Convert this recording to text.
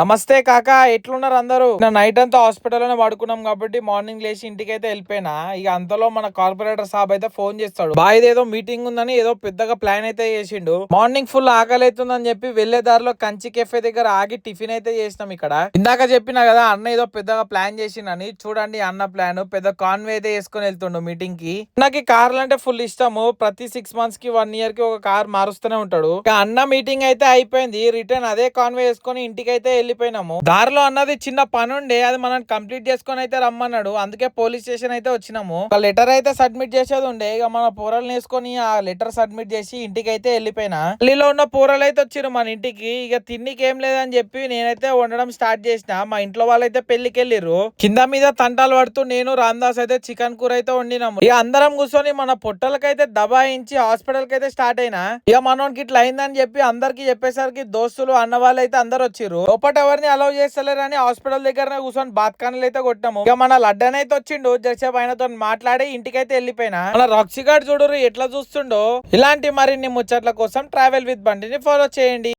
నమస్తే కాకా, ఎట్లున్నారు అందరూ? నైట్ అంతా హాస్పిటల్లోనే పడుకున్నాం కాబట్టి మార్నింగ్ లేచి ఇంటికి అయితే వెళ్ళిపోయినా. ఇక అంతలో మన కార్పొరేటర్ సాబ్ అయితే ఫోన్ చేస్తాడు. బాయ్ది ఏదో మీటింగ్ ఉందని ఏదో పెద్దగా ప్లాన్ అయితే చేసిండు. మార్నింగ్ ఫుల్ ఆకలి అవుతుందని చెప్పి వెళ్లే దారిలో కంచి కెఫే దగ్గర ఆగి టిఫిన్ అయితే చేసినాం. ఇక్కడ ఇందాక చెప్పినా కదా అన్న ఏదో పెద్దగా ప్లాన్ చేసిండని. చూడండి అన్న ప్లాన్ పెద్ద కాన్వే అయితే వేసుకొని వెళ్తుండు మీటింగ్ కి. నాకు కార్లు అంటే ఫుల్ ఇష్టము. ప్రతి 6 months కి 1 year కి ఒక కార్ మారుస్తూనే ఉంటాడు. అన్న మీటింగ్ అయితే అయిపోయింది. రిటర్న్ అదే కాన్వే వేసుకొని ఇంటికి అయితే వెళ్ళిపోయినాము. దారిలో అన్నది చిన్న పని ఉండే అది మనం కంప్లీట్ చేసుకొని అయితే రమ్మన్నాడు. అందుకే పోలీస్ స్టేషన్ అయితే వచ్చినాము. ఒక లెటర్ అయితే సబ్మిట్ చేసేది ఉండే. ఇక మన పోరలు వేసుకొని ఆ లెటర్ సబ్మిట్ చేసి ఇంటికి అయితే వెళ్ళిపోయినా. ఢిల్లీలో ఉన్న పోరలు అయితే వచ్చిరు మన ఇంటికి. ఇక తిన్నికి ఏం లేదని చెప్పి నేనైతే వండడం స్టార్ట్ చేసిన. మా ఇంట్లో వాళ్ళైతే పెళ్లికి వెళ్ళిర్రు. కింద మీద తంటాలు పడుతూ నేను రామ్దాస్ అయితే చికెన్ కూర అయితే వండినాము. ఇక అందరం కూర్చొని మన పొట్టలకైతే దబాయించి హాస్పిటల్ కి అయితే స్టార్ట్ అయినా. ఇక మనోనికి ఇట్లా అయిందని చెప్పి అందరికి చెప్పేసరికి దోస్తులు అన్న వాళ్ళు అయితే అందరు వచ్చిర్రు. లోపట ఎవరిని అలౌ చేస్తలేరని హాస్పిటల్ దగ్గర కూర్చొని బాత్కాన్లు అయితే కొట్టాము. ఇక మన లడ్డన్ అయితే వచ్చిండు. జరసేపు ఆయనతో మాట్లాడి ఇంటికైతే వెళ్ళిపోయినా. మన రాక్సీ గార్డ్ చూడు ఎట్లా చూస్తుండో. ఇలాంటి మరిన్ని ముచ్చట్ల కోసం ట్రావెల్ విత్ బండిని ఫాలో చేయండి.